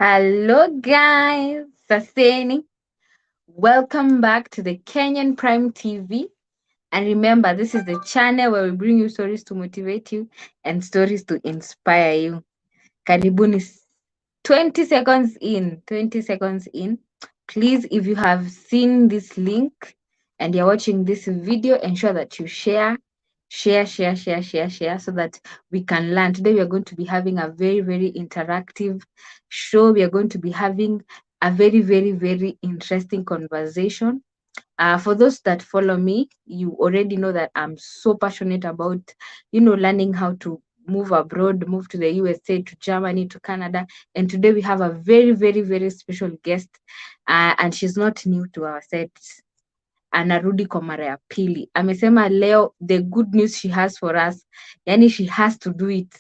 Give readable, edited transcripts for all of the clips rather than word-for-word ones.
Hello, guys. Saseni. Welcome back to the Kenyan Prime TV. And remember, this is the channel where we bring you stories to motivate you and stories to inspire you. Karibuni 20 seconds in. 20 seconds in. Please, if you have seen this link and you're watching this video, ensure that you share so that we can learn. Today we are going to be having a very interactive show. We are going to be having a very interesting conversation. For those that follow me, you already know that I'm so passionate about learning how to move abroad, move to the USA, to Germany, to Canada. And today we have a very special guest, and she's not new to our set. Anarudi kwa mara ya pili. Amesema leo the good news she has for us, yani she has to do it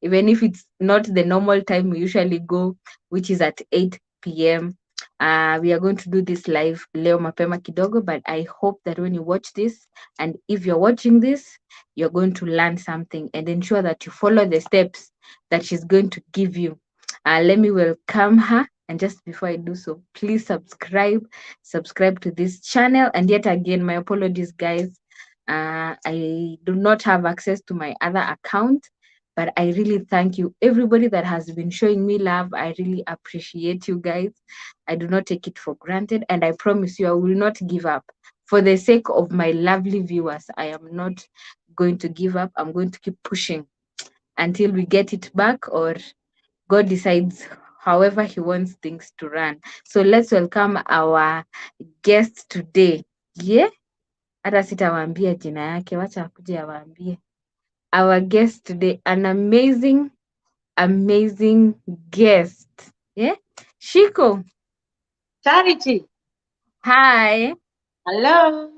even if it's not the normal time we usually go, which is at 8 p.m. We are going to do this live leo mapema kidogo, but I hope that when you watch this, and if you're watching this, you're going to learn something, and ensure that you follow the steps that she's going to give you. Let me welcome her. And just before I do so, please subscribe to this channel. And yet again, my apologies, guys. I do not have access to my other account, but I really thank you, everybody that has been showing me love. I really appreciate you guys. I do not take it for granted, and I promise you I will not give up. For the sake of my lovely viewers, I am not going to give up. I'm going to keep pushing until we get it back, or God decides however he wants things to run. So let's welcome our guest today. Yeah? Hata sitawaambia jina yake, wacha akuje awaambie. Our guest today, an amazing guest. Yeah? Shiko. Charity. Hi. Hello.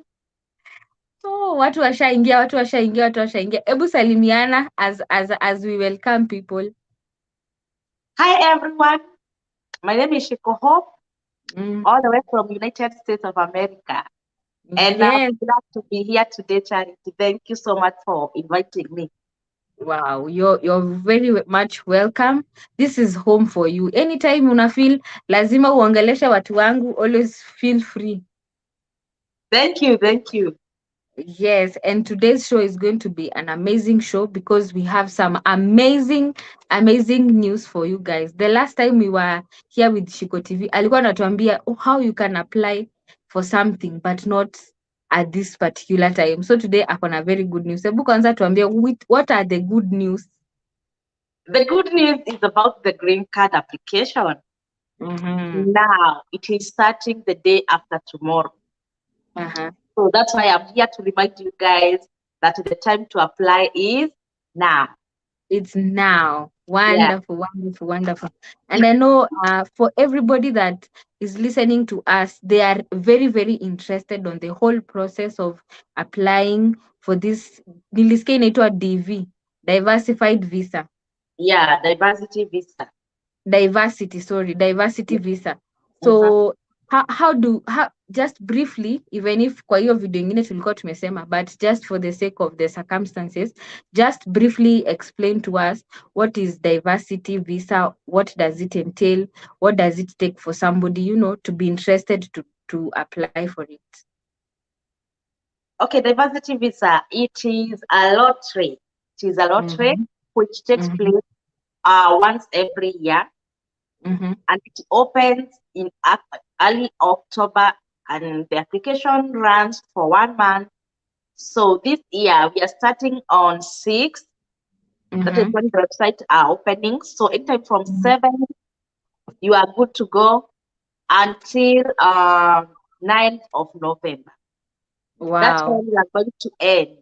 Oh, watu washaingia. Ebu salimiana as we welcome people. Hi everyone. My name is Shiko Hope, all the way from United States of America. And Yes. I'm glad to be here today, Charity. Thank you so much for inviting me. Wow, you're very much welcome. This is home for you. Anytime una feel lazima uongeleshe watu wangu, always feel free. Thank you. Yes, and today's show is going to be an amazing show because we have some amazing news for you guys. The last time we were here with Shiko TV, alikuwa anatuambia how you can apply for something but not at this particular time. So today akona very good news. Hebu kwanza tuambie what are the good news? The good news is about the Greencard application. Now, it is starting the day after tomorrow. So that's why I'm here to remind you guys that the time to apply is now. It's now. Wonderful. And I know for everybody that is listening to us, they are very interested on the whole process of applying for this nilisikia inaitwa DV, diversified visa. Yeah, diversity visa. Diversity visa. So how just briefly, even if kwa hiyo video ingine tulikuwa tumesema, but just for the sake of the circumstances, just briefly explain to us what is diversity visa, what does it entail, what does it take for somebody to be interested to apply for it. Okay, diversity visa, it is a lottery. Which takes place once every year. And it opens in early October, and the application runs for 1 month. So this year we are starting on 6th. That is when the website are opening. So anytime from 7th, you are good to go until 9th of November. Wow. That's when we are going to end.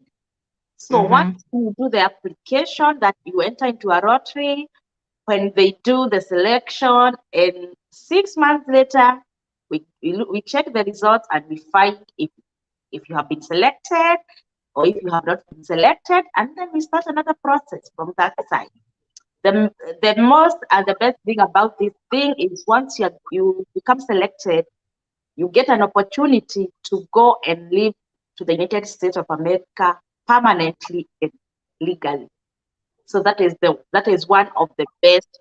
So once you do the application, that you enter into a lottery, when they do the selection, and 6 months later, we check the results and we find if you have been selected or if you have not been selected, and then we start another process from that side. The most and the best thing about this thing is once you become selected, you get an opportunity to go and live to the United States of America permanently and legally. So that is one of the best.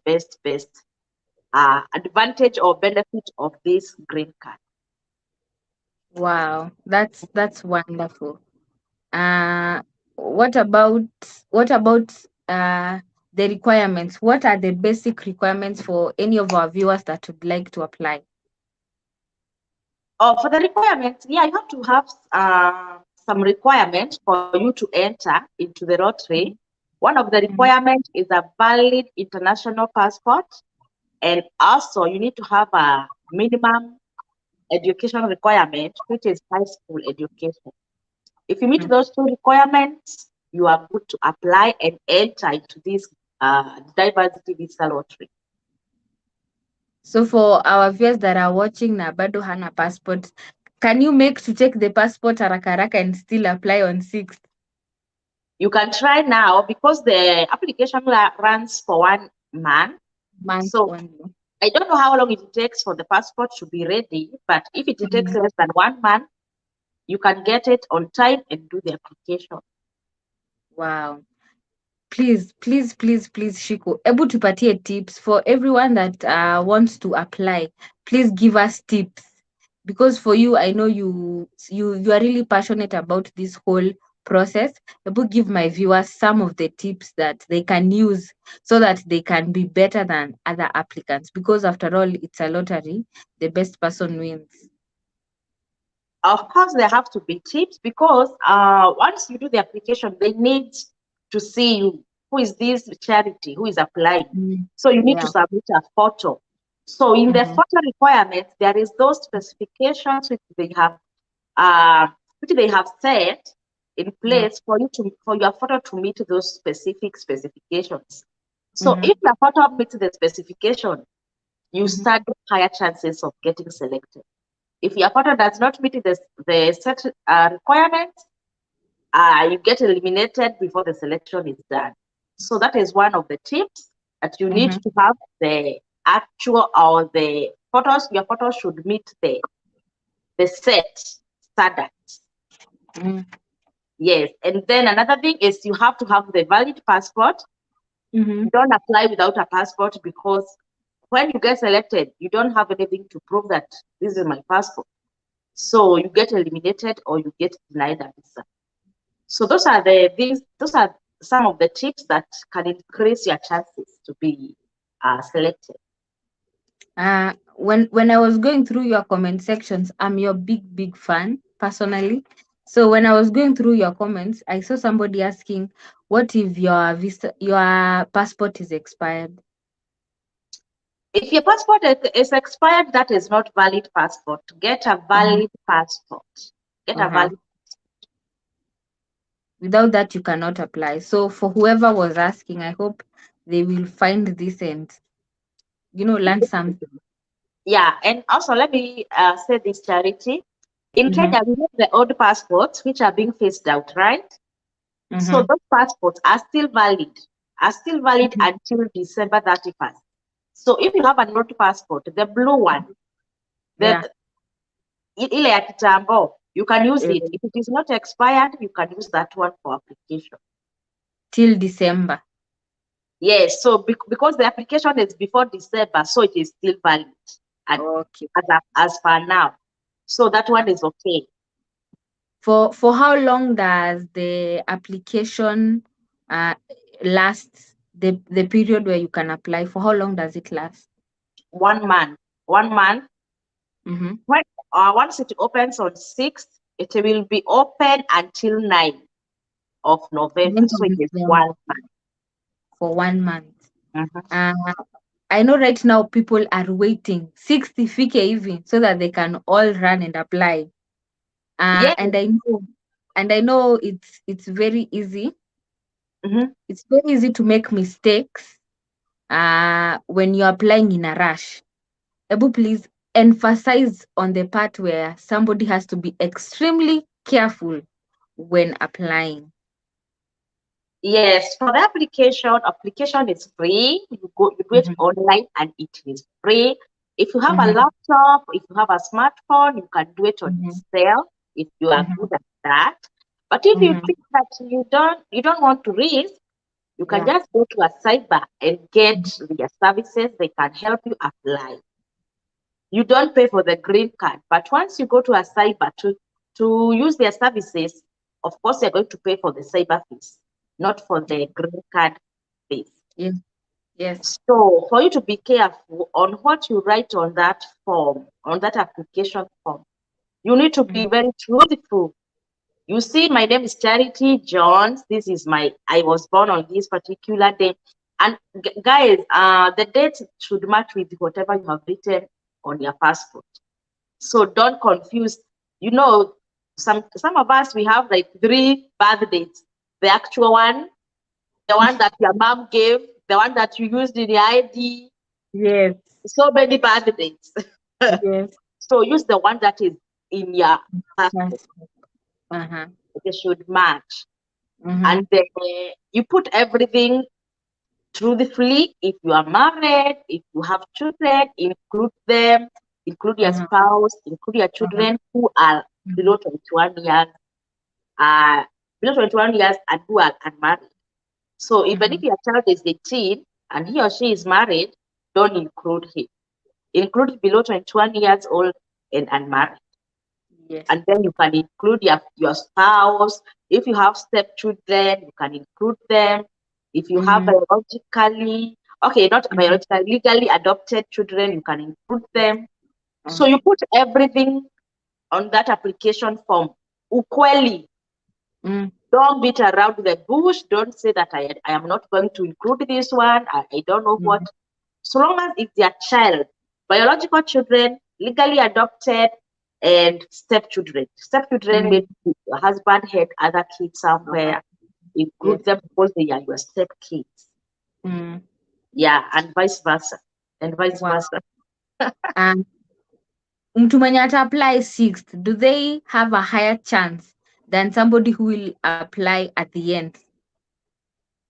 advantage or benefit of this green card. Wow, that's wonderful. Uh, what about what about the requirements? What are the basic requirements for any of our viewers that would like to apply? For the requirements, yeah, you have to have some requirements for you to enter into the lottery. One of the Mhm, requirements is a valid international passport, and also you need to have a minimum education requirement, which is high school education. If you meet mhm. those two requirements, you are good to apply and enter into this diversity visa lottery. So for our viewers that are watching na bado hana passport, can you make to take the passport haraka haraka and still apply on 6th You can try now because the application runs for 1 month. month So only? I don't know how long it takes for the passport to be ready, but if it takes Mhm. less than 1 month, you can get it on time and do the application. Wow. Please, please, please, please, Shiko, able to tupatie tips for everyone that wants to apply. Please give us tips because for you, I know you are really passionate about this whole process. Able give my viewers some of the tips that they can use so that they can be better than other applicants. Because after all, it's a lottery. The best person wins. Of course, there have to be tips because once you do the application, they need to see you. Who is this charity? Who is applying? Mm. So you need to Yeah. submit a photo. So in the Mm-hmm. photo requirements, there is those specifications uh, which they have set in place for you to for your photo to meet those specific specifications. So Mm-hmm. if your photo meets the specification, you Mm-hmm. stand higher chances of getting selected. If your photo does not meet the set requirements, you get eliminated before the selection is done. So that is one of the tips that you need Mm-hmm. to have the actual or the photos. Your photos should meet the set standards. Mm-hmm. Yes, and then another thing is you have to have the valid passport. Mm-hmm. You don't apply without a passport because when you get selected, you don't have anything to prove that this is my passport. So you get eliminated or you get denied a visa. So those are the things, those are some of the tips that can increase your chances to be selected. When I was going through your comment sections, I'm your big fan personally. So when I was going through your comments, I saw somebody asking, "What if your visa, your passport is expired?" If your passport is expired, that is not valid passport. Get a Uh-huh. valid passport. Get a Uh-huh. valid. Without that, you cannot apply. So for whoever was asking, I hope they will find this and learn something. Yeah, and also let me say this, Charity. In Mm-hmm. Kenya, we have the old passports which are being phased out, right? So Mm-hmm. those passports are still valid until December 31st. So if you have an old passport, the blue one, the Yeah. ile ya kitambo, you can use it. Uh, If it is not expired, you can use that one for application. till December. Yes, so because the application is before December, so it is still valid and Okay. as for now. So that one is okay. For how long does the application uh last? The period where you can apply, for how long does it last? 1 month. 1 month. Mm-hmm. When once it opens on 6th, it will be open until 9th of November. End of So it is November 1 month. for 1 month. Mhm. Uh, I know right now people are waiting 60 fike even so that they can all run and apply. Yes. And I know it's very easy. Mhm. It's very easy to make mistakes when you're applying in a rush. Ebu, please emphasize on the part where somebody has to be extremely careful when applying. Yes, for the application is free. You do it Mm-hmm. online and it is free. If you have a Mm-hmm. laptop, if you have a smartphone, you can do it on Mm-hmm. Excel if you are Mm-hmm. good at that. But if you Mm-hmm. think that you don't want to risk, You can Yeah. just go to a cyber and get their services. They can help you apply. You don't pay for the green card, but once you go to a cyber to use their services, of course, you're going to pay for the cyber fees, not for the green card fees. Yes. Yes. So, for you to be careful on what you write on that form, on that application form, you need to be Mm. very truthful. You see, my name is Charity Jones. This is I was born on this particular day. And guys, the date should match with whatever you have written on your passport. So don't confuse. You know, some of us, we have like 3 birth dates. The actual one, the one that your mom gave, the one that you used in your ID, Yes. so many birth dates. Yes. So use the one that is in your passport. Yes. Uh-huh. It should match. Mm-hmm. And then you put everything truthfully. If you are married, if you have children, include them, include your Uh-huh. spouse, include your Uh-huh. children who are Mhm. below 21 years, uh, below 21 years and who are unmarried. So even if Mhm. your child is 18 and he or she is married, don't include him. Include below 21 years old and unmarried. Yes. And then you can include your spouse. If you have stepchildren, you can include them. If you have Mhm. biologically, okay, not Mhm. biologically, legally adopted children, you can include them. So Uh-huh. you put everything on that application form equally. Mm. Don't beat around the bush. Don't say that I am not going to include this one. I don't know what. Mhm. So long as it's their child, biological children, legally adopted, and stepchildren. Stepchildren, maybe Mm. your husband had other kids Uh-huh. somewhere. Yes. Include them because they are your step kids. Mm. Yeah, and vice versa. And vice Wow. versa. And mtu mwenye ata apply sixth, do they have a higher chance than somebody who will apply at the end?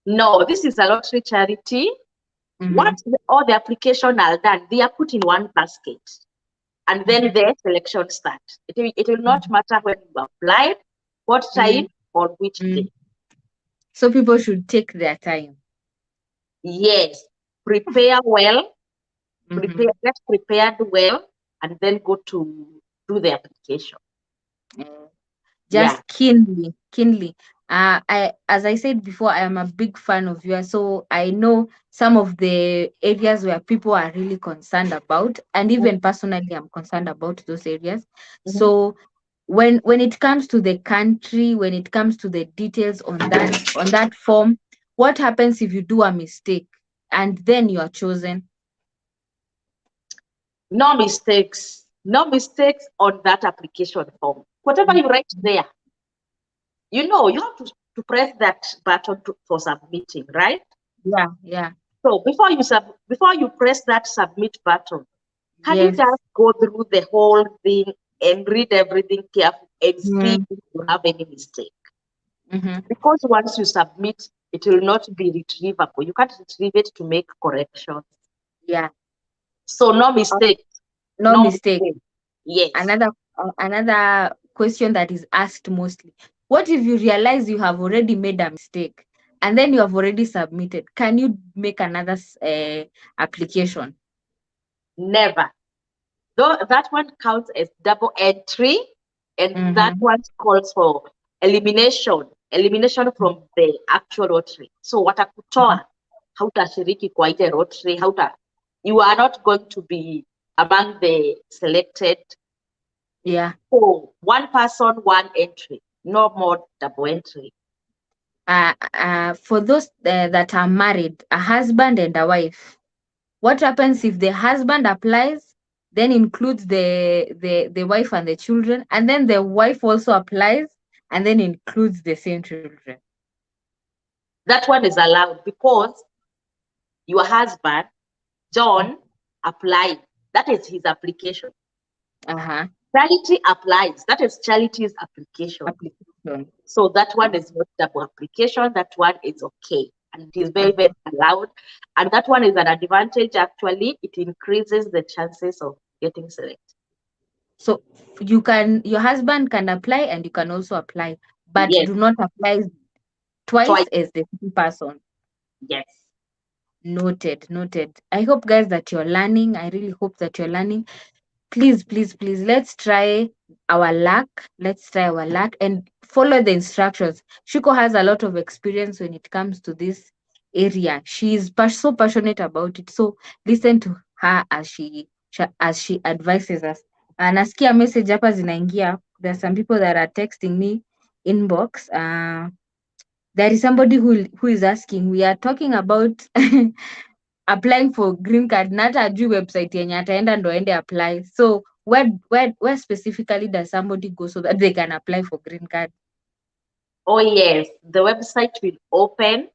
No, this is a lottery charity. Mm-hmm. Once all the application are done, they are put in one basket. And then the selection starts. It will not matter when you applied, what time, Mm-hmm. or which Mm. day. So people should take their time. Yes, prepare well, Mm-hmm. get prepared well, and then go to do the application. Yeah. Just keenly. As I said before, I am a big fan of yours, so I know some of the areas where people are really concerned about, and even personally, I'm concerned about those areas. Mhm. So when it comes to the country, when it comes to the details on that form, what happens if you do a mistake and then you are chosen? No mistakes. No mistakes on that application form. Whatever you write there, you have to press that button for submitting, right? Yeah, yeah, So before you press that submit button, can you yes. just go through the whole thing and read everything carefully and see Mm, if you have any mistake? mm-hmm. Because once you submit, it will not be retrievable. You can't retrieve it to make corrections. Yeah. So no mistake. No No mistake. mistake. Yes. Another question that is asked mostly: what if you realize you have already made a mistake and then you have already submitted? Can you make another application? Never. Though that one counts as double entry, and that Mm-hmm. one calls for elimination from the actual lottery. So watakutoa, hautashiriki kwa ile lottery, you are not going to be among the selected. Yeah. So one person, one entry, no more double entry. For those that are married, a husband and a wife, what happens if the husband applies, then includes the wife and the children, and then the wife also applies and then includes the same children? That one is allowed because your husband, John, applied. That is his application. Uh-huh. Charity applies. That is charity's application. Application. So that one is not double application. That one is okay. And it is very, very allowed. And that one is an advantage actually. It increases the chances of getting selected. So your husband can apply and you can also apply, but Yes, do not apply twice twice. as the same person. Yes. Noted. I hope, guys, that you're learning. I really hope that you're learning. Please, please, please, let's try our luck. Let's try our luck and follow the instructions. Shiko has a lot of experience when it comes to this area. She is so passionate about it. So listen to her as she advises us. Nasikia message hapa zinaingia. There are some people that are texting me inbox. There is somebody who is asking. We are talking about applying for green card na hata ajui website yenye ataenda ndo aende apply. So where specifically does somebody go so that they can apply for green card? Oh yes, the website will open,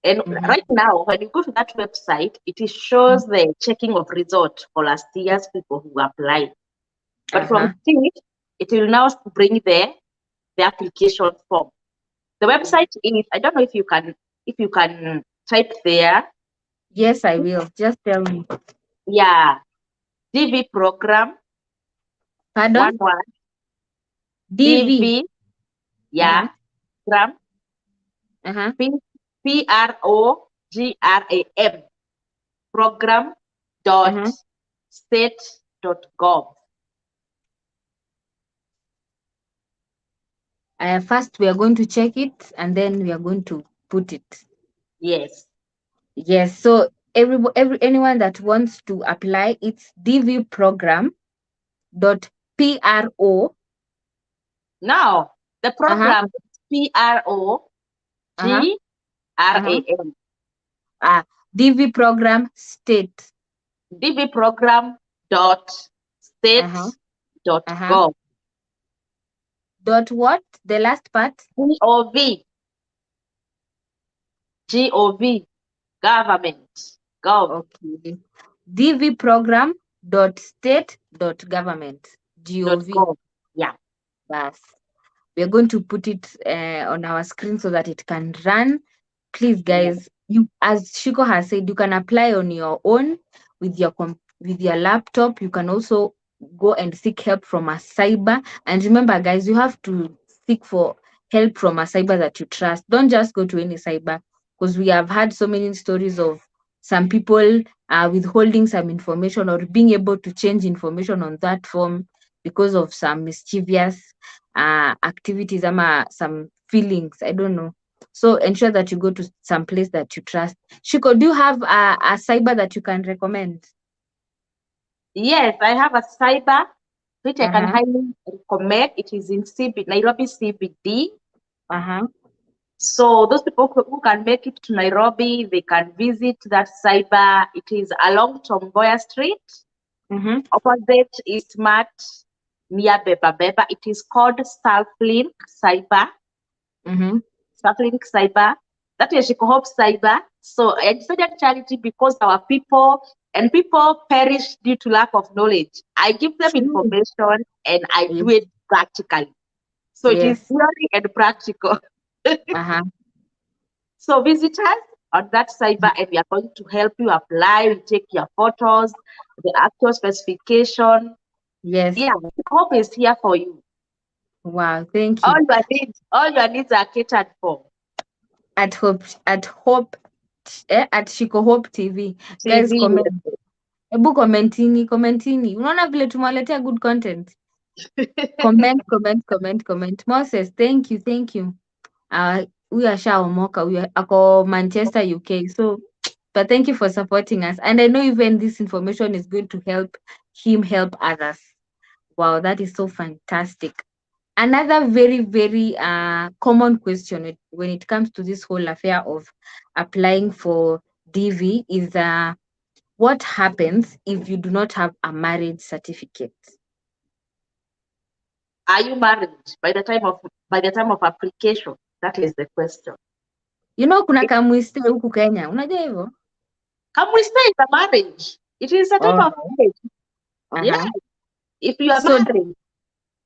and Mm-hmm. right now when you go to that website, shows the checking of result for last year's people who applied. But from Uh-huh. it will now bring the application form. The website is, I don't know if you can type there. Yes, I will. Just tell me. Yeah, DV program Pardon? 11 DV. DV, yeah, Uh-huh. program Uh-huh. program program dot Uh-huh. state dot gov. First we are going to check it and then we are going to put it. Yes. Yes. So anyone that wants to apply, it's DV program dot pro. Now the Uh-huh. program is Uh-huh. Uh-huh. program DV program state. DB program dot state Uh-huh. dot Uh-huh. gov. Dot what? The last part? Gov. Gov. Government. Gov. Okay. DV program dot state dot government. Dot Gov. gov. Yeah. Bas. We're going to put it on our screen so that it can run. Please, Yeah. guys, you, as Shiko has said, you can apply on your own with your laptop. You can also go and seek help from a cyber. And remember, guys, you have to seek for help from a cyber that you trust. Don't just go to any cyber, because we have had so many stories of some people withholding some information or being able to change information on that form because of some mischievous activities ama some feelings. I don't know. So ensure that you go to some place that you trust. Shiko, do you have a cyber that you can recommend? Yes, I have a cyber which I can Uh-huh. highly recommend. It is in Nairobi CBD. Uh-huh. So those people who can make it to Nairobi, they can visit that cyber. It is along Tomboya Street, Mm-hmm. opposite Eastmart, near Beba Beba. It is called Selflink Cyber. Mm-hmm. Selflink Cyber. That is Hope Cyber. So I decided charity because our people perish due to lack of knowledge. I give them True. information and I do Yes. it practically. So it is Yes. theory and practical. Uh-huh. So visit us on that cyber and we are going to help you apply. We take your photos, the actual specification. Yes. Yeah, Hope is here for you. Wow. Thank you. All your needs are catered for. At Shiko Hope TV. Guys, TV. comment. Ebu commentini. Unaona vile tumewaletea good content. Comment. Moses, thank you. Huyu ashaomoka, huyu ako Manchester, UK. So, but thank you for supporting us. And I know even this information is going to help him help others. Wow, that is so fantastic. Another very, very common question when it comes to this whole affair of applying for DV is what happens if you do not have a marriage certificate? Are you married by the time of application? That is the question. You know, kuna kamwiste huku Kenya. Unajua hivyo? Can we say it's a marriage? It is a type Oh, of marriage. Yeah. uh-huh. If you are So, married,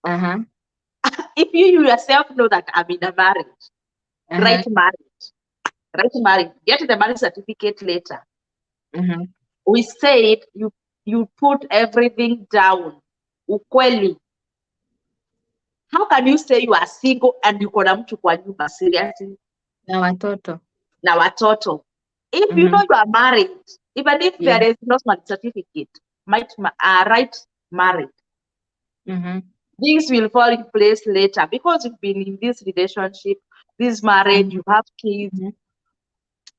uh-huh. if you yourself know that I'm in a marriage, Uh-huh. write marriage. Write marriage. Get the marriage certificate later. Uh-huh. We said you put everything down. Ukweli. How can you say you are single and you na mtu kwa nyumba seriously? Na watoto. Na watoto. If you know Mm-hmm. you are married, even if Yeah. there is no marriage certificate, right married, Mm-hmm. things will fall in place later because you've been in this relationship, this marriage, Mm-hmm. you have kids. Mm-hmm.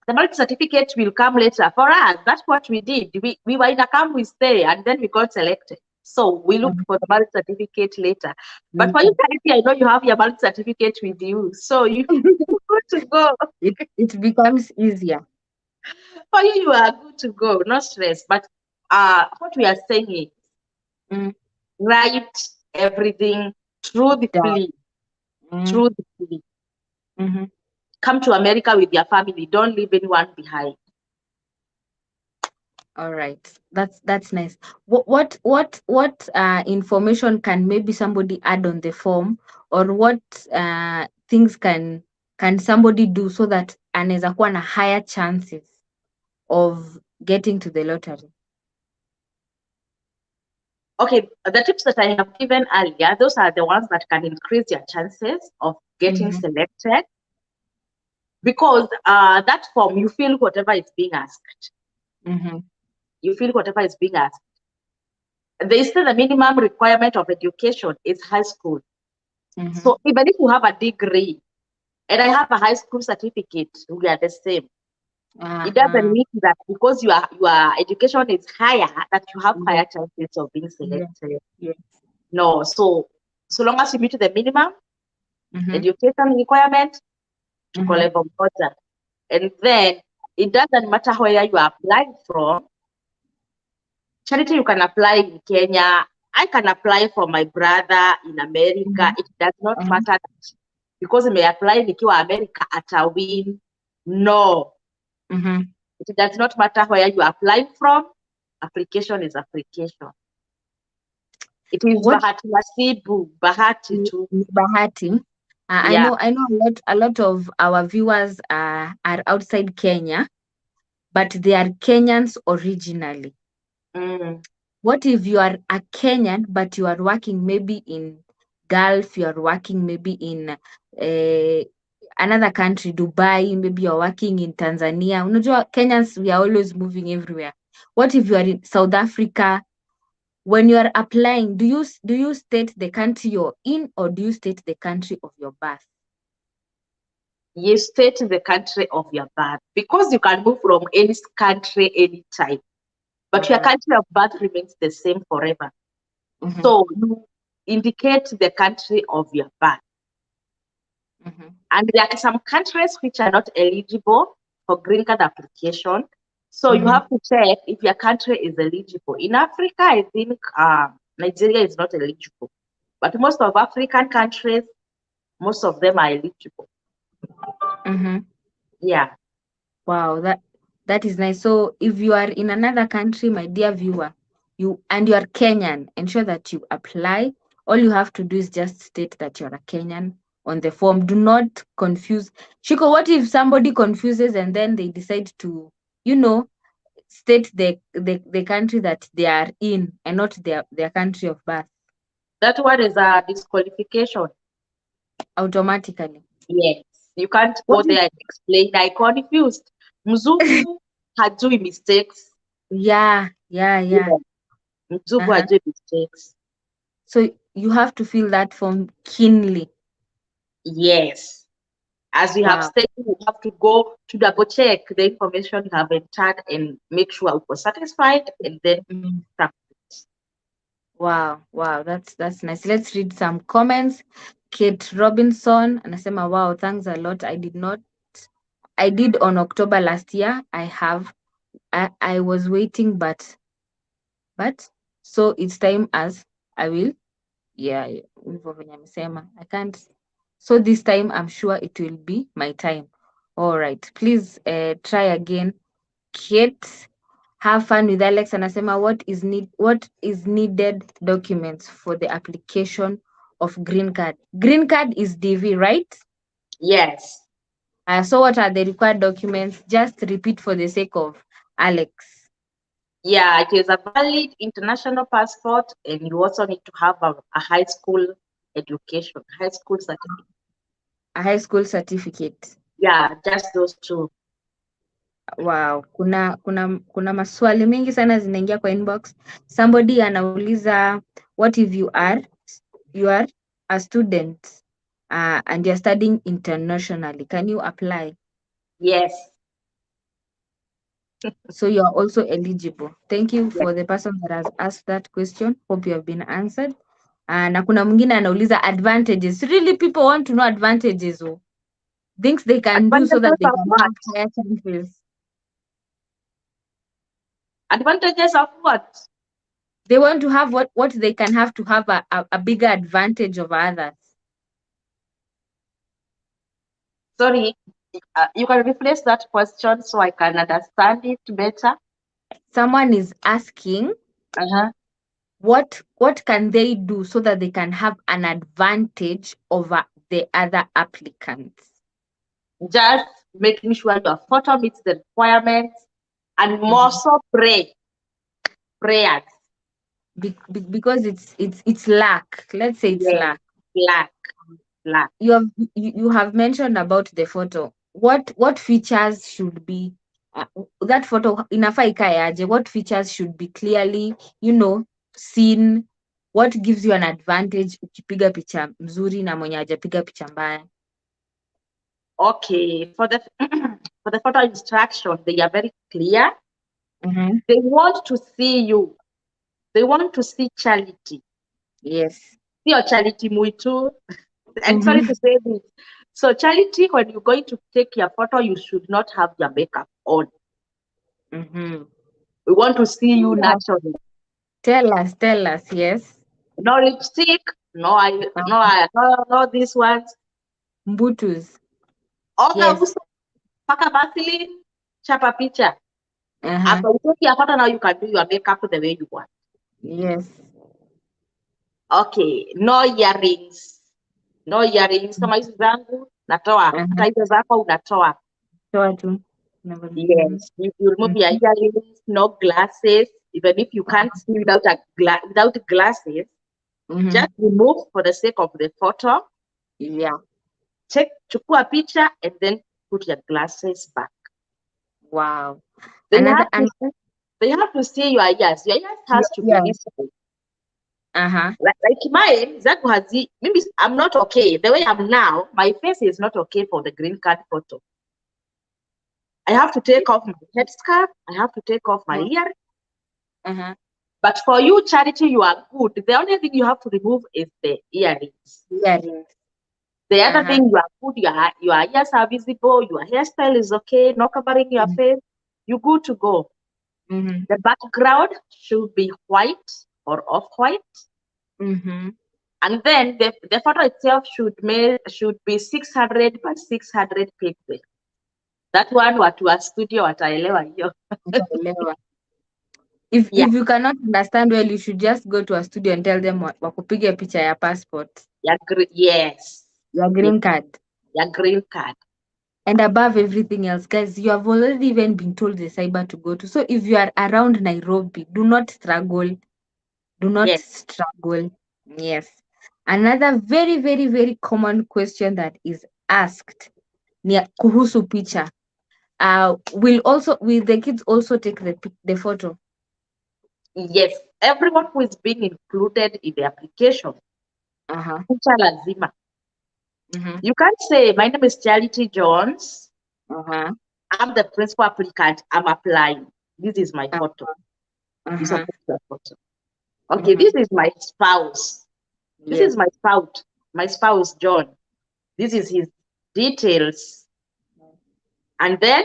The marriage certificate will come later. For us, that's what we did. We were in a camp, we stay, and then we got selected. So we looked for the marriage certificate later. But for you, Later. Charity, I know you have your marriage certificate with you. So you good to go. It becomes easier. For you, you are good to go, no stress. But what we are saying is Mm. write everything Down. truthfully, Mm. truthfully. Mm-hmm. Come to America with your family. Don't leave anyone behind. All right. That's nice. What information can maybe somebody add on the form, or what things can somebody do so that anaweza kuwa na higher chances of getting to the lottery? Okay, the tips that I have given earlier, those are the ones that can increase your chances of getting Mm-hmm. selected because that form, you feel whatever is being asked. Mm-hmm. You feel whatever is being asked. They say the minimum requirement of education is high school. Mm-hmm. So even if you have a degree and I have a high school certificate, we are the same. It doesn't Uh-huh. mean that because your education is higher that you have Yeah. higher chances of being Yeah. selected. Yeah. No, so long as you meet the minimum Mm-hmm. education requirement, tuko Mm-hmm. level moja. And then it doesn't matter where you are applying from. Charity, you can apply in Kenya. I can apply for my brother in America. Mm-hmm. It does not Uh-huh. matter that because may apply nikiwa America at a win. No, Mm-hmm. it does not matter where you are applying from. Application is application. It is What bahati nasibu, bahati tu. ni bahati? I Yeah. know a lot of our viewers are outside Kenya, but they are Kenyans originally. Mm. What if you are a Kenyan but you are working maybe in Gulf, you are working maybe in another country, Dubai, maybe you're working in Tanzania. Unajua Kenyans, we are always moving everywhere. What if you are in South Africa? When you are applying, do you state the country you're in, or do you state the country of your birth? You state the country of your birth because you can move from any country anytime, but your Mm-hmm. country of birth remains the same forever. Mm-hmm. So you indicate the country of your birth. Mm-hmm. And there are some countries which are not eligible for green card application. So you Mm-hmm. have to check if your country is eligible. In Africa, I think Nigeria is not eligible. But most of African countries, most of them are eligible. Mm-hmm. Yeah. Wow, that is nice. So if you are in another country, my dear viewer, you are Kenyan, ensure that you apply. All you have to do is just state that you're a Kenyan on the form. Do not confuse. Shiko, what if somebody confuses and then they decide to, you know, state the country that they are in and not their country of birth That one is a disqualification. automatically? Yes. You can't What go there and explain. I confused. Mzungu hajui mistakes. yeah, yeah, yeah. Yeah. Mzungu Uh-huh. hajui mistakes. So you have to fill that form keenly. Yes. As we have Wow. said, you have to go to double check the information you have entered and make sure we were satisfied and then Mm. practice. Wow, wow, that's nice. Let's read some comments. Kate Robinson anasema wow, thanks a lot. I did on October last year. I was waiting but so it's time as I will. Yeah, hivyo venye amesema. I can't. So this time I'm sure it will be my time. All right. Please try again. Kate, have fun with Alex anasema what is needed documents for the application of green card. Green card is DV, right? Yes. So what are the required documents? Just repeat for the sake of Alex. Yeah, it is a valid international passport, and you also need to have a high school education, high school certificate. A high school certificate. Yeah, just those two. Wow, kuna maswali mengi sana zinaingia kwa inbox. Somebody anauliza, what if you are a student and you're studying internationally, can you apply? Yes. So you are also eligible. Thank you Yes. for the person that has asked that question. Hope you have been answered. Na kuna mwingine anauliza advantages. Really, people want to know advantages, things they can do so that Advantages they of can what? have higher chances. Advantages of what? They want to have what they can have to have a bigger advantage over others. Sorry, you can rephrase that question so I can understand it better. Someone is asking, Uh-huh. what can they do so that they can have an advantage over the other applicants? Just making sure your photo meets the requirements and more Mhm. so prayers. Because it's luck. Let's say it's Yes, luck. black, black. You have mentioned about the photo. What features should be that photo inafaa ikae aje? What features should be clearly, seen? What gives you an advantage ukipiga picha mzuri na mwenye hajapiga picha mbaya? Okay, for the for the photo instruction, they are very clear. Mm-hmm. They want to see you. They want to see Charity. Yes. See your Charity Muitu. I'm sorry Mm-hmm. to say this. So Charity, when you're going to take your photo, you should not have your makeup on. Mm-hmm. We want to see you Yeah. naturally. Tell us, yes. No lipstick, Um, no these ones. Mbutus. Oga Yes. uso, paka Vaseline, chapa picha. Uh-huh. After you take your photo, now you can do your makeup the way you want. Yes. Okay, no earrings. No earrings. Kama hizi zangu, natoa. Hata Uh-huh. hizo zako unatoa. Toa tu. Never. Mm-hmm. Yes, you remove your Mm-hmm. earrings, no glasses. Even if you can't see without glasses, Mm-hmm. just remove for the sake of the photo. Yeah. Chukua picha, and then put your glasses back. Wow. They Another have to see, they have to see your ears. Your ears has to be yes. visible. Uh-huh. Like mine, maybe I'm not okay. The way I'm now, my face is not okay for the green card photo. I have to take off my headscarf. I have to take off my ear. Uh-huh. But for you, Charity, you are good. The only thing you have to remove is the earrings. Earrings. The other Uh-huh. thing, you are good. Your ears are visible. Your hairstyle is okay. No covering your face. You're good to go. Mm-hmm. The background should be white or off-white. Mm-hmm. And then the photo itself should be 600 by 600 pixels. That one watu wa studio wataelewa hiyo. Utaelewa. If Yeah, you cannot understand well, you should just go to a studio and tell them wakupige picha ya passport, yes. your green card. Your green card. And above everything else, guys, you have already even been told the cyber to go to. So if you are around Nairobi, do not struggle. Do not Yes. struggle. Yes. Another very, very, very common question that is asked ni kuhusu picha. Will the kids also take the photo? Yes. Everyone who is being included in the application. Uh-huh. Picha lazima. Mm-hmm. You can't say, my name is Charity Jones. Uh-huh. I'm the principal applicant. I'm applying. This is my photo. You Uh-huh. suppose the photo. Okay, Mm-hmm. this is my spouse. This Yes. is my spouse, John. This is his details. And then,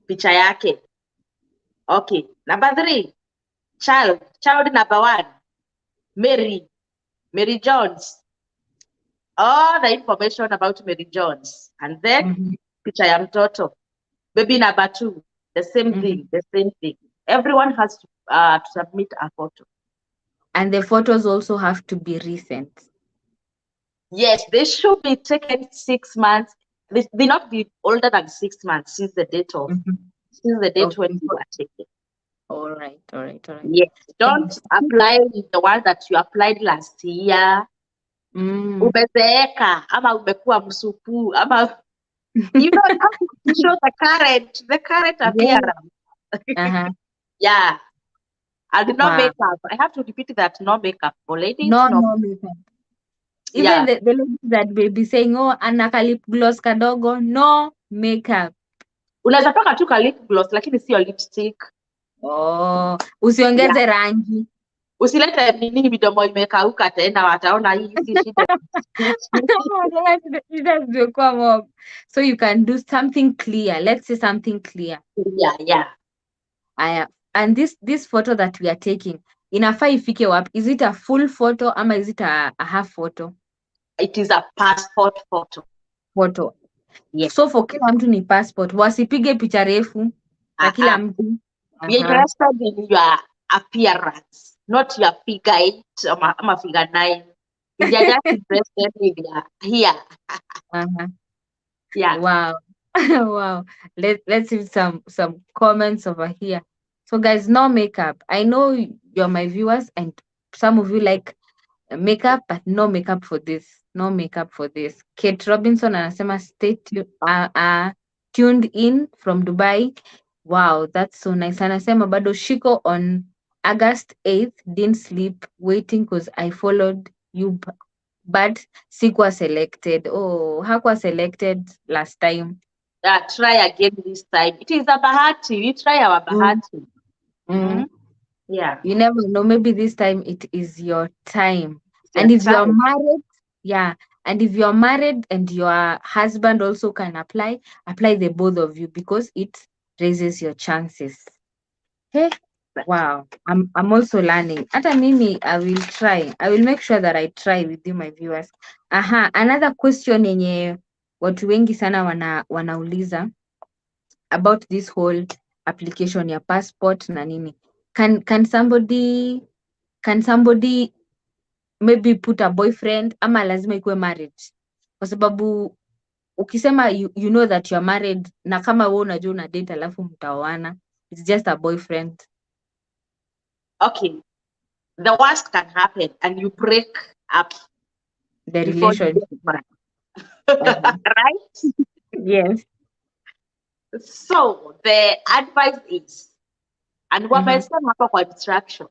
picha yake. Okay, number 3, child number 1, Mary Jones. All the information about Mary Jones. And then, Mm-hmm. picha ya mtoto. Baby number 2, the same thing. Everyone has to submit a photo. And the photos also have to be recent. Yes, they should be taken 6 months. They not be older than 6 months since the date when Okay. you were taken. All right. Yes, don't apply with the one that you applied last year. Mm. Umezeeka ama umekuwa msupu ama You don't have to show the current Yes. appearance. Uh-huh. Yeah. And no Wow. makeup. I have to repeat that, no makeup for ladies, No, no. no makeup. Even Yeah. the ladies that may be saying, oh, anaka lip gloss kadogo, no makeup. Unaweza paka tu ka lip gloss lakini sio lipstick. Oh, Yeah. usiongeze rangi. Usilete nini midomo imekauka tena wataona hii si shida. That's the come up. So you can do something clear. Let's say something clear. Yeah, yeah. And this photo that we are taking, inafaa ifike wapi? Is it a full photo ama is it a half photo? It is a passport photo. Photo. Yes. So for kila mtu ni passport. Wasipige picha refu ya kila mtu. We are interested in your appearance, not your figure 8 or figure 9. We are just interested in your here. Yeah. Wow. Wow. Let's see some comments over here. So guys, no makeup. I know you're my viewers and some of you like makeup, but no makeup for this. No makeup for this. Kate Robinson anasema stay tuned in from Dubai. Wow, that's so nice. Anasema bado shiko on August 8th, didn't sleep waiting because I followed you, but sikuwa selected. Oh, hakuwa selected last time. Try again this time. It is a bahati. We try our bahati. Yeah. You never know. Maybe this time it is your time. It's And your if you're time. married, yeah. And if you're married and your husband also can apply the both of you because it raises your chances. Hey, wow. I'm also learning. Hata mimi, I will try. I will make sure that I try with you, my viewers. Another question yenye watu wengi sana wanauliza about this whole application ya passport na nini. Can somebody maybe put a boyfriend ama lazima ikuwe married? Kwa sababu ukisema you know that you're married na kama wewe unajua una date alafu mtaoana, it's just a boyfriend. Okay. The worst can happen and you break up The before you relationship. get married. Right? Yes. So the advice is, and wamesema hapa kwa instruction,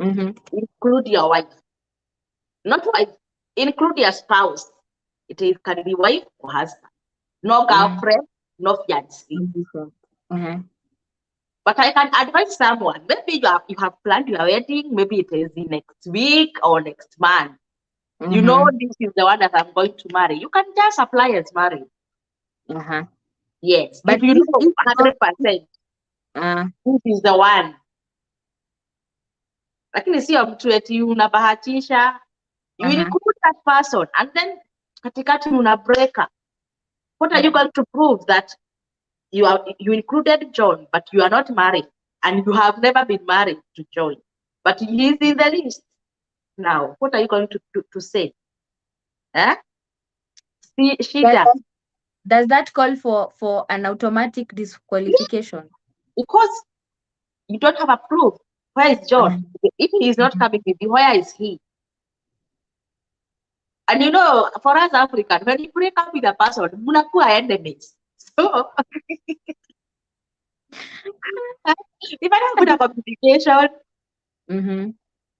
include your wife. Not wife, include your spouse. It can be wife or husband. No girlfriend, no fiancé. But I can advise someone, maybe you have planned your wedding, maybe it is in next week or next month. You know this is the one that I'm going to marry. You can just apply as married. Yes. But if you know 100%, this is the one. Lakini sio mtu eti unabahatisha. You include that person and then katikati una break up. What are you going to prove that you included John, but you are not married and you have never been married to John, but he is in the list. Now, what are you going to say? Does that call for an automatic disqualification? Because you don't have a proof. Where is John? If he is not coming with you, where is he? And you know, for us Africans, when you break up with a person, munakuwa enemies. So if I don't put a communication,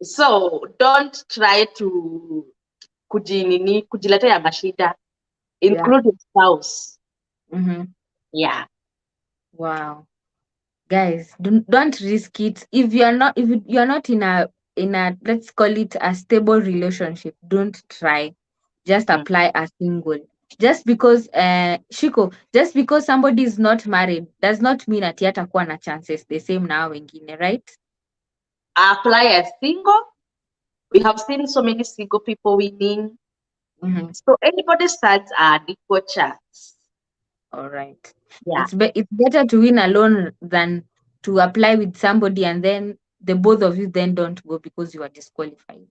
so don't try to kujiletea mashida. Include your spouse. Yeah. Wow. Guys, don't risk it. If you are not in a let's call it a stable relationship, don't try. Just apply as single. Just because Shiko, just because somebody is not married does not mean ati atakuwa na chances the same na wengine, right? Apply as single. We have seen so many single people winning. So anybody starts an equal chance. All right. Yeah. It's better to win alone than to apply with somebody and then the both of you then don't go because you are disqualified.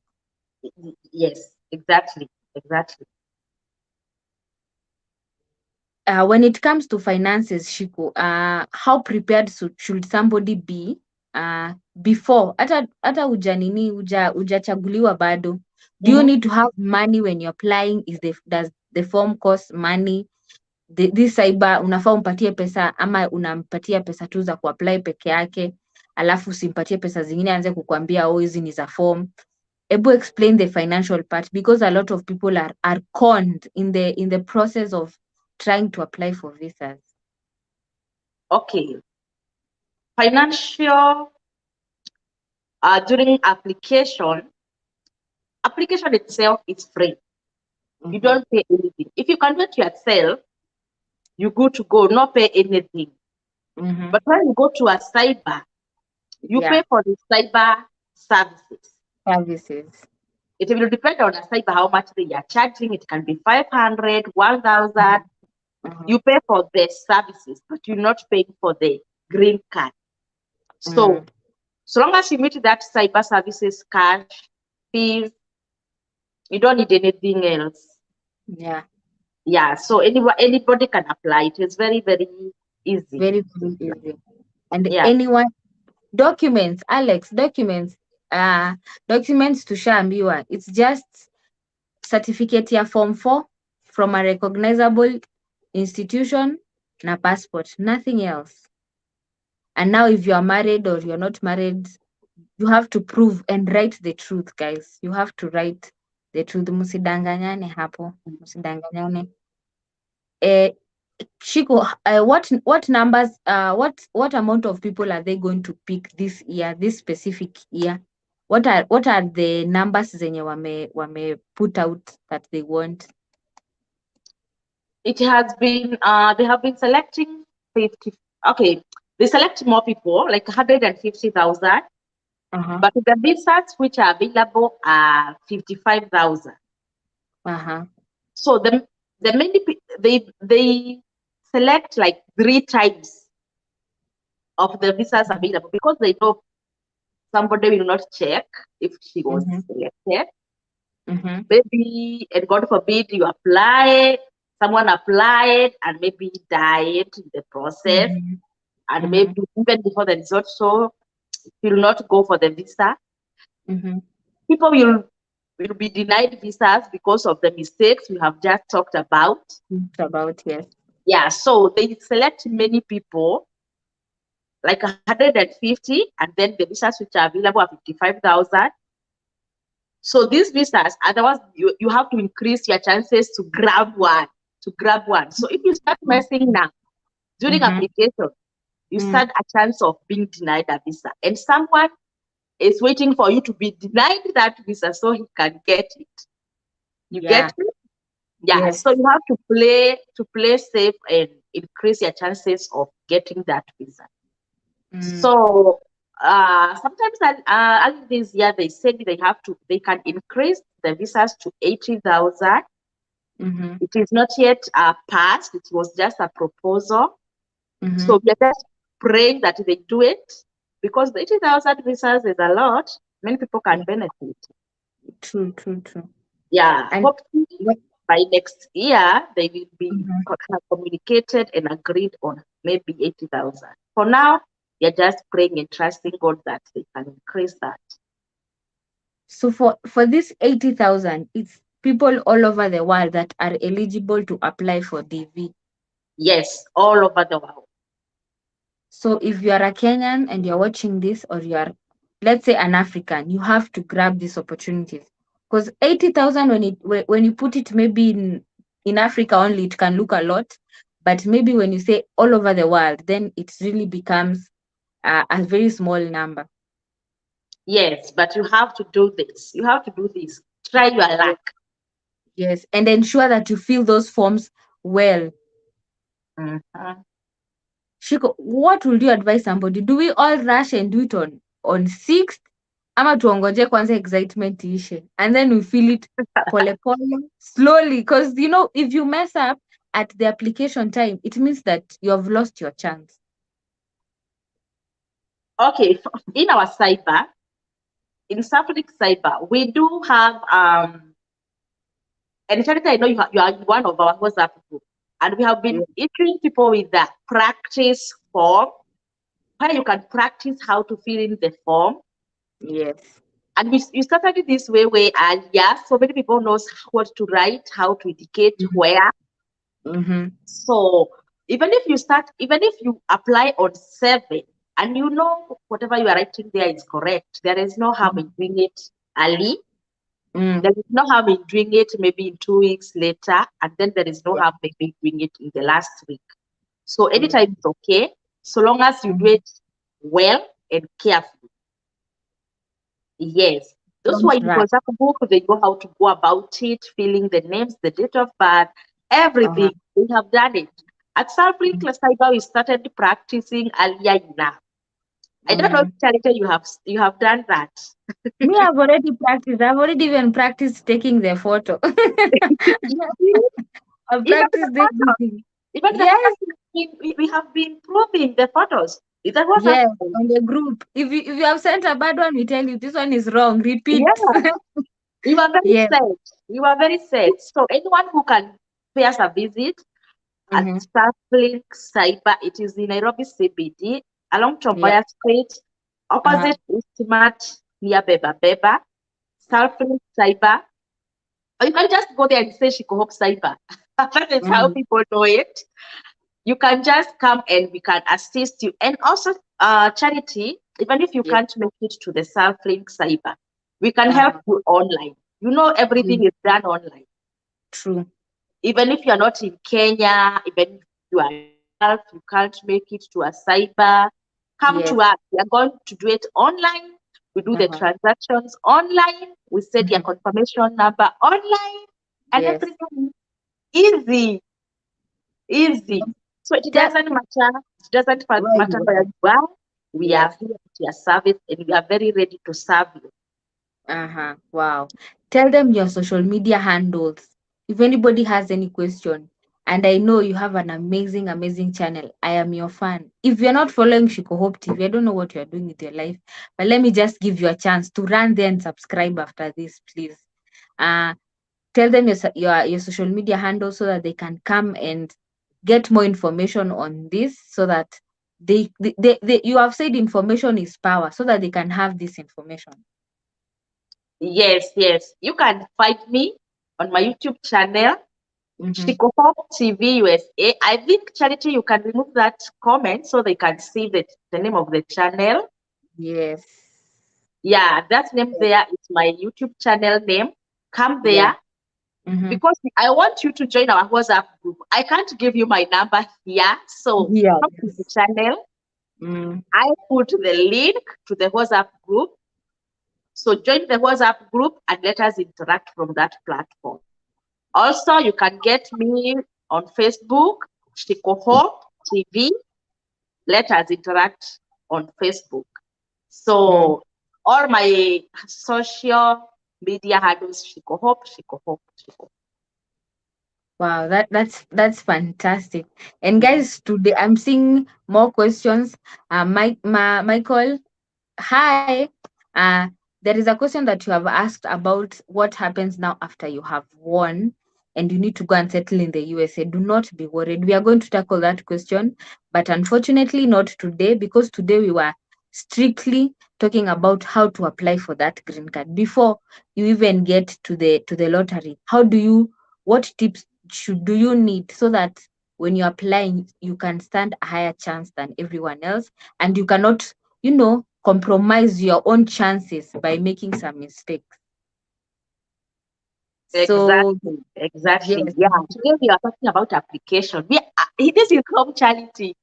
Yes, exactly. When it comes to finances, Shiko, how prepared should somebody be before hata hujachaguliwa bado? Do you need to have money when you're applying? Does the form cost money? this cyber unafaa umpatie pesa ama unampatia pesa tu za kuapply peke yake, alafu usimpatie pesa zingine aanze kukuambia hizi ni za form. Ebu explain the financial part, because a lot of people are conned in the process of trying to apply for visas. Okay. Financial during application itself is free. You don't pay anything. If you can do it yourself, you're good to go, not pay anything. But when you go to a cyber, you pay for the cyber services. It will depend on a cyber how much they are charging. It can be 500, 1,000. You pay for the services, but you're not paying for the green card. So long as you meet that cyber services cash fees, you don't need anything else. Yeah. So anybody can apply. It is very, very easy. Very, very easy. And anyone, documents, Alex, documents tushaambiwa, it's just certificate ya form 4 from a recognizable institution na passport, nothing else. And now if you are married or you're not married, you have to prove and write the truth, guys. You have to write the truth. Musidanganyane hapo, musidanganyane. Shiko, what numbers, what amount of people are they going to pick this year, this specific year? What are the numbers zenye wame put out that they want? It has been they have been selecting 50. Okay, they select more people, like 150,000. But the visas which are available are 55,000. So the many they select like 3 times of the visas available, because they know somebody will not check if she was selected. Maybe, and God forbid, you apply, someone applied and maybe died in the process, and maybe even before the result, so will not go for the visa. People will be denied visas because of the mistakes we have just talked about. Yes. Yeah, so they select many people, like 150, and then the visas which are available are 55,000. So these visas, otherwise you have to increase your chances to grab one. So if you start messing now during application, you stand a chance of being denied a visa, and someone is waiting for you to be denied that visa so he can get it. You get it? Yeah. Yes. So you have to play safe and increase your chances of getting that visa. So sometimes this year they said they can increase the visas to 80,000. It is not yet passed. It was just a proposal. So we are just praying that they do it, because the 80,000 visas is a lot. Many people can benefit. True. Yeah. And hopefully by next year they will be communicated and agreed on maybe 80,000. For now, you're just praying and trusting God that they can increase that. So for this 80,000, it's people all over the world that are eligible to apply for DV. Yes, all over the world. So if you are a Kenyan and you're watching this, or you are, let's say, an African, you have to grab these opportunities, because 80,000, when you put it maybe in Africa only, it can look a lot, but maybe when you say all over the world, then it really becomes a very small number. Yes, but you have to do this. You have to do this. Try your luck. Yes, and ensure that you fill those forms well. Shiko, what would you advise somebody? Do we all rush and do it on 6th? Ama tuongoje kwanza excitement ishe, and then we feel it pole slowly, because if you mess up at the application time, it means that you have lost your chance. Okay, in our cyber, in Safric Cyber, we do have and Charity, I know you are one of our WhatsApp group, and we have been issuing people with the practice form, where you can practice how to fill in the form. Yes. And we started it this way, and yes, so many people knows what to write, how to indicate where. Mm-hmm. So even if you apply on 7 and you know whatever you are writing there is correct, there is no harm in doing it early. Mm. There is no harm in doing it maybe in 2 weeks later, and then there is no Yeah. harm maybe doing it in the last week. So anytime Mm. is okay, so long as you do Mm. it well and carefully. Yes. Those who are Don't in rush. contact book, they know how to go about it, filling the names, the date of birth, Uh-huh. everything. They have done it. At Self-Link Mm. Cyber, we started practicing earlier enough. I don't know if Mm. Charity, you have done that. Me, I've already practiced. I've already even practiced taking the photo. I've Even the practiced photos, everything. even the Yes, photos, we have been proving the photos. That was yes, happening. on the group. If you have sent a bad one, we tell you this one is wrong. Repeat. Yeah, we were very Yes. sad. We were very sad. So anyone who can pay us a visit at Mm-hmm. Starlink Cyber. It is in Nairobi CBD along Yeah. Tomboya Street, Uh-huh. opposite Eastmart near Beba Beba. Starlink Cyber. Or you can just go there and say Shiko Hope Cyber. That is how Mm-hmm. people know it. You can just come and we can assist you. And also, charity, even if you Yes. can't make it to the Starlink Cyber, we can help Uh-huh. you online. You know, Yes. everything is done online. True. Even if you're not in Kenya, even if you are in the Gulf, you can't make it to a cyber, come to Yes. us. We are going to do it online. We do the Uh-huh. transactions online. We set your Mm-hmm. confirmation number online and Yes. everything easy, easy. So it Tell doesn't matter. It doesn't where matter you where are. you are. We are Yes. here at your service and we are very ready to serve you. Uh-huh. Wow. Tell them your social media handles. If anybody has any question, and I know you have an amazing, amazing channel. I am your fan. If you're not following Shiko Hope TV, I don't know what you're doing with your life. But let me just give you a chance to run there and subscribe after this, please. Uh tell them your social media handle so that they can come and get more information on this so that you have said information is power so that they can have this information. Yes, yes. You can find me on my YouTube channel. Mm-hmm. Shiko Hope TV USA. I think Charity, you can remove that comment so they can see the name of the channel. Yes. Yeah, that name there is my YouTube channel name. Come Yeah. there Mm-hmm. because I want you to join our WhatsApp group. I can't give you my number here. So Yeah. come to the Yes. channel. Mm. I put the link to the WhatsApp group. So join the WhatsApp group and let us interact from that platform. Also, you can get me on Facebook, Shiko Hope TV. Let us interact on Facebook. Mm. So all my social media handles Shiko Hope, Shiko Hope, Shiko. Wow, that's fantastic. And Mhm. guys, today I'm seeing more questions. Michael, hi. Uh, there is a question that you have asked about what happens now after you have won and you need to go and settle in the USA. Do not be worried. We are going to tackle that question, but unfortunately not today because today we were strictly talking about how to apply for that green card before you even get to the lottery. How do you what tips do you need so that when you're applying you can stand a higher chance than everyone else and you cannot compromise your own chances by making some mistakes. So, Exactly, exactly. yes. Yeah. Today we are talking about application. This is home charity.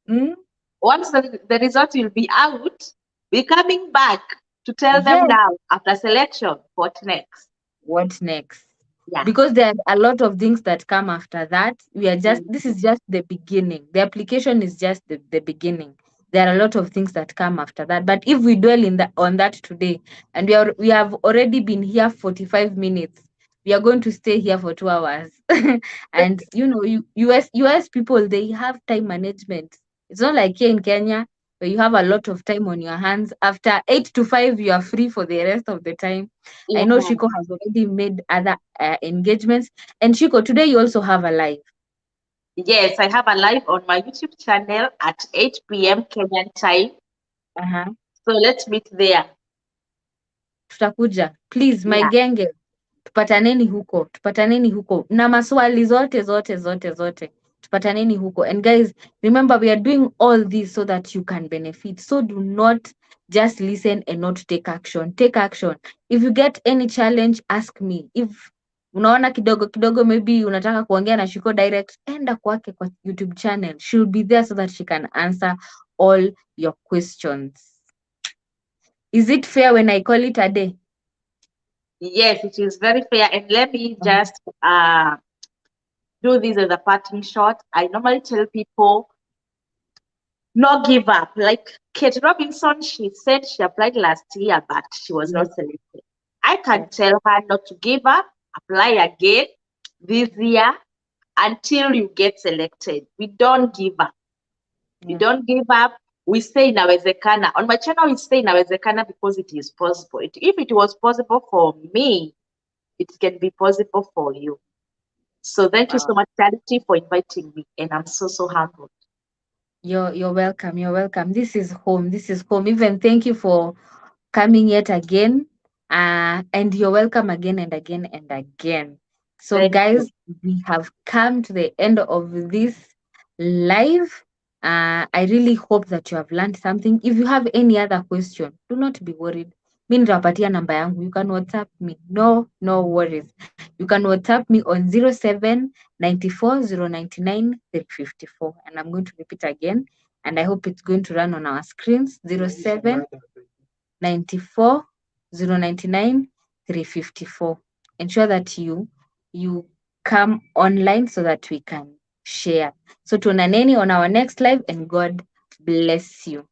Mm, Once the results will be out, we're coming back to tell them yes. now after selection what next. What next? Yeah. Because there are a lot of things that come after that. This Mhm. is just the beginning. The application is just the beginning. There are a lot of things that come after that. But if we dwell on that today, and we have already been here 45 minutes, we are going to stay here for 2 hours. And US people, they have time management. It's not like here in Kenya where you have a lot of time on your hands. After 8 to 5, you are free for the rest of the time. I know Yeah. Shiko has already made other engagements. And Shiko, today you also have a live. Yes, I have a live on my YouTube channel at 8 p.m. Kenyan time. Uh-huh. So let's meet there. Tutakuja. Please, my Yeah. genge. tupataneni huko na maswali zote, tupataneni huko. And guys, remember, we are doing all this so that you can benefit. So do not just listen and not take action. Take action. If you get any challenge, ask me. If unaona kidogo kidogo, maybe unataka kuongea na Shiko direct, enda kwake kwa YouTube channel. She'll be there so that she can answer all your questions. Is it fair when I call it a day? Yes, it is very fair. And let me Uh-huh. just do this as a parting shot. I normally tell people, no give up. Like Kate Robinson, she said she applied last year, but she was Yes, not selected. I can yes. tell her not to give up, apply again this year until you get selected. We don't give up. We Yeah. don't give up. We say inawezekana. On my channel, we say inawezekana because it is possible. If it was possible for me, it can be possible for you. So thank you so Wow. much, Charity, for inviting me. And I'm so humbled. You're welcome. You're welcome. This is home. This is home. Even thank you for coming yet again. And you're welcome again and again and again. So, Thank you. guys, we have come to the end of this live. I really hope that you have learned something. If you have any other question, do not be worried. Mi nitawapatia namba yangu. You can WhatsApp me. No worries. You can WhatsApp me on 0794 099 354. And I'm going to repeat again. And I hope it's going to run on our screens. 0794 099 354. Ensure that you come online so that we can share. So tuonaneni on our next live, and God bless you.